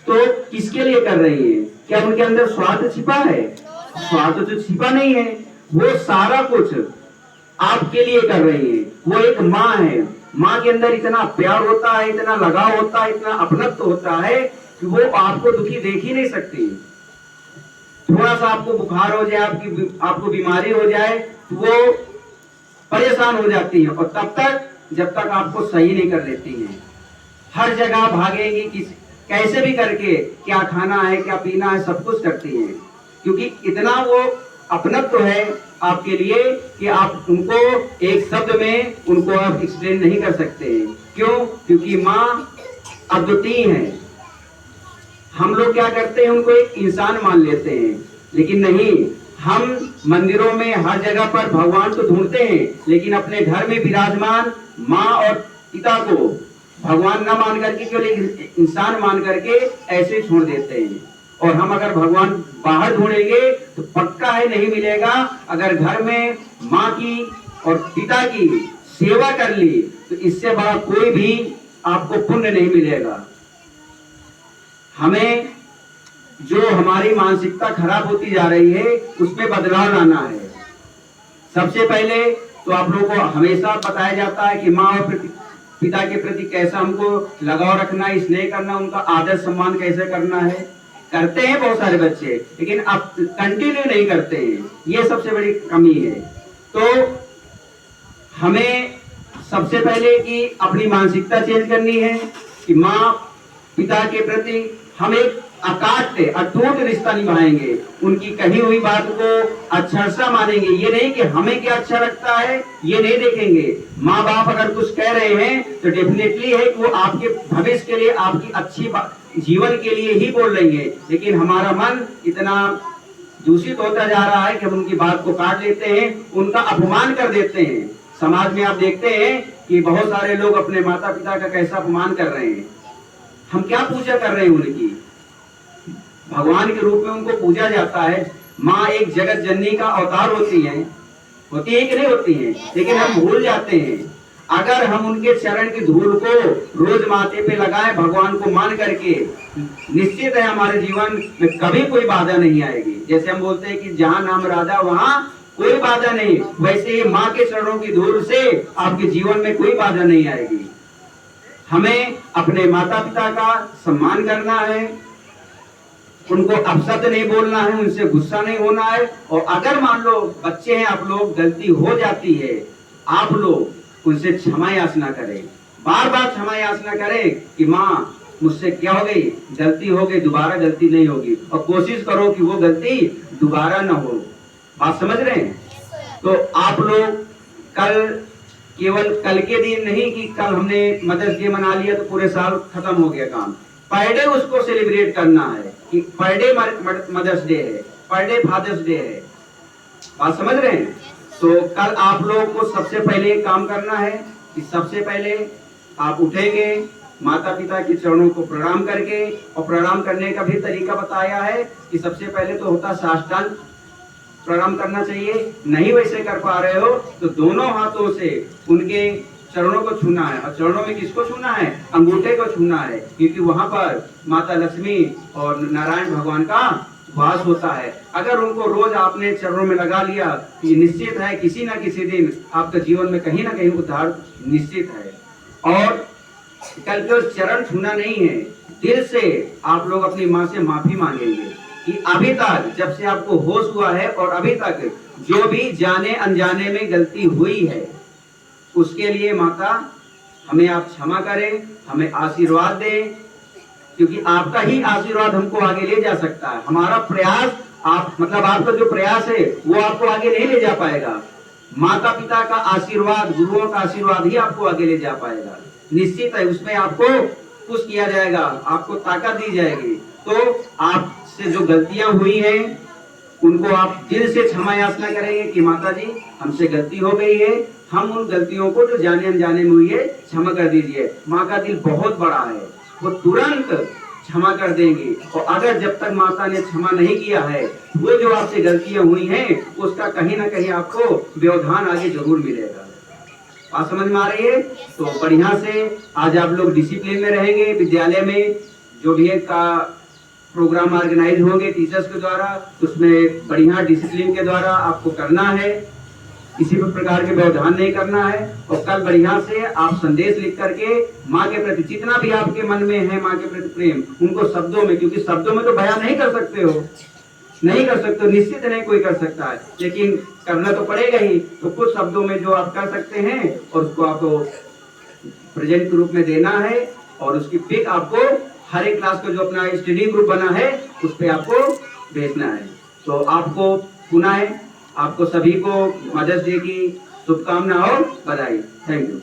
तो किसके लिए कर रही है? क्या उनके अंदर स्वार्थ छिपा है? स्वार्थ तो छिपा नहीं है, वो सारा कुछ आपके लिए कर रही है। वो एक माँ है, माँ के अंदर इतना प्यार होता है, इतना लगाव होता है, इतना अपनत्व होता है कि वो आपको दुखी देख ही नहीं सकती। थोड़ा सा आपको बुखार हो जाए, आपको बीमारी हो जाए, तो वो परेशान हो जाती है, और तब तक जब तक आपको सही नहीं कर लेती है। हर जगह भागेगी, कैसे भी करके क्या खाना है क्या पीना है सब कुछ करती है, क्योंकि इतना वो अपनत्व है आपके लिए कि आप उनको एक शब्द में उनको आप एक्सप्लेन नहीं कर सकते हैं। क्यों? क्योंकि माँ अद्वितीय है। हम लोग क्या करते हैं, उनको एक इंसान मान लेते हैं, लेकिन नहीं, हम मंदिरों में हर जगह पर भगवान को ढूंढते हैं, लेकिन अपने घर में विराजमान माँ और पिता को भगवान न मान करके केवल इंसान मान करके ऐसे छोड़ देते हैं। और हम अगर भगवान बाहर ढूंढेंगे तो पक्का है नहीं मिलेगा। अगर घर में माँ की और पिता की सेवा कर ली तो इससे बड़ा कोई भी आपको पुण्य नहीं मिलेगा। हमें जो हमारी मानसिकता खराब होती जा रही है उसमें बदलाव लाना है। सबसे पहले तो आप लोगों को हमेशा बताया जाता है कि माँ और पिता के प्रति कैसा हमको लगाव रखना है, स्नेह करना, उनका आदर सम्मान कैसे करना है। करते हैं बहुत सारे बच्चे, लेकिन अब कंटिन्यू नहीं करते हैं, ये सबसे बड़ी कमी है। तो हमें सबसे पहले कि अपनी मानसिकता चेंज करनी है कि माँ पिता के प्रति हम एक अटूट रिश्ता निभाएंगे, उनकी कही हुई बात को अक्षरशः मानेंगे। ये नहीं कि हमें क्या अच्छा लगता है ये नहीं देखेंगे। माँ बाप अगर कुछ कह रहे हैं तो डेफिनेटली है कि वो आपके भविष्य के लिए, आपकी अच्छी जीवन के लिए ही बोल रही है, लेकिन हमारा मन इतना दूषित होता जा रहा है कि हम उनकी बात को काट लेते हैं, उनका अपमान कर देते हैं। समाज में आप देखते हैं कि बहुत सारे लोग अपने माता पिता का कैसा अपमान कर रहे हैं। हम क्या पूजा कर रहे हैं उनकी? भगवान के रूप में उनको पूजा जाता है। माँ एक जगत जननी का अवतार होती है कि नहीं होती है, लेकिन हम भूल जाते हैं। अगर हम उनके चरण की धूल को रोज माथे पे लगाए भगवान को मान करके, निश्चित है हमारे जीवन में कभी कोई बाधा नहीं आएगी। जैसे हम बोलते हैं कि जहाँ नाम राधा वहाँ कोई बाधा नहीं, वैसे ही माँ के चरणों की धूल से आपके जीवन में कोई बाधा नहीं आएगी। हमें अपने माता पिता का सम्मान करना है, उनको अपशब्द नहीं बोलना है, उनसे गुस्सा नहीं होना है। और अगर मान लो बच्चे हैं आप लोग, गलती हो जाती है, आप लोग उनसे क्षमा याचना करें, बार बार क्षमा याचना करें कि माँ मुझसे क्या हो गई, गलती हो गई, दोबारा गलती नहीं होगी, और कोशिश करो कि वो गलती दोबारा ना हो। बात समझ रहे हैं? तो आप लोग केवल कल के दिन नहीं कि कल हमने मदर्स डे मना लिया तो पूरे साल खत्म हो गया काम। पर डे उसको सेलिब्रेट करना है कि पर डे मदर्स डे है, पर डे फादर्स डे है। बात समझ रहे हैं? तो कल आप लोगों को सबसे पहले एक काम करना है कि सबसे पहले आप उठेंगे, माता पिता के चरणों को प्रणाम करके, और प्रणाम करने का भी तरीका बताया है कि सबसे पहले तो होता साष्टांग प्रणाम करना चाहिए। नहीं वैसे कर पा रहे हो तो दोनों हाथों से उनके चरणों को छूना है। और चरणों में किसको छूना है? अंगूठे को छूना है, क्योंकि वहां पर माता लक्ष्मी और नारायण भगवान का वास होता है। अगर उनको रोज आपने चरणों में लगा लिया तो ये निश्चित है किसी ना किसी दिन आपके जीवन में कहीं ना कहीं उद्धार निश्चित है। और कल के चरण छूना नहीं है, दिल से आप लोग अपनी माँ से माफी मांगेंगे कि अभी तक जब से आपको होश हुआ है और अभी तक जो भी जाने अनजाने में गलती हुई है उसके लिए माता हमें आप क्षमा करें, हमें आशीर्वाद दें, क्योंकि आपका ही आशीर्वाद हमको आगे ले जा सकता है। हमारा प्रयास आपका जो प्रयास है वो आपको आगे नहीं ले जा पाएगा। माता पिता का आशीर्वाद, गुरुओं का आशीर्वाद ही आपको आगे ले जा पाएगा। निश्चित है उसमें आपको पुश किया जाएगा, आपको ताकत दी जाएगी। तो आपसे जो गलतियां हुई हैं उनको आप दिल से क्षमा याचना करेंगे कि माता जी हमसे गलती हो गई है, हम उन गलतियों को जो जाने अनजाने में हुई है क्षमा कर दीजिए। माँ का दिल बहुत बड़ा है, वो तुरंत क्षमा कर देंगी। और अगर जब तक माता ने क्षमा नहीं किया है वो जो आपसे गलतियां हुई हैं उसका कहीं ना कहीं आपको व्यवधान आगे जरूर मिलेगा। बात समझ में आ रही है? तो बढ़िया से आज आप लोग डिसिप्लिन में रहेंगे, विद्यालय में जो भी एक का प्रोग्राम ऑर्गेनाइज होंगे टीचर्स के द्वारा, उसमें बढ़िया डिसिप्लिन के द्वारा आपको करना है, किसी भी प्रकार के व्यवधान नहीं करना है। और कल बढ़िया से आप संदेश लिख करके माँ के प्रति जितना भी आपके मन में है माँ के प्रति प्रेम, उनको शब्दों में, क्योंकि शब्दों में तो बयान नहीं कर सकते हो, नहीं कर सकते हो, निश्चित नहीं कोई कर सकता है, लेकिन करना तो पड़ेगा ही। तो कुछ शब्दों में जो आप कर सकते हैं और उसको आपको प्रेजेंट के रूप में देना है, और उसकी पिक आपको हर एक क्लास का जो अपना स्टडी ग्रुप बना है उस पर आपको भेजना है। तो आपको पुनः आपको सभी को मदर्स डे की शुभकामना और बधाई। Thank you.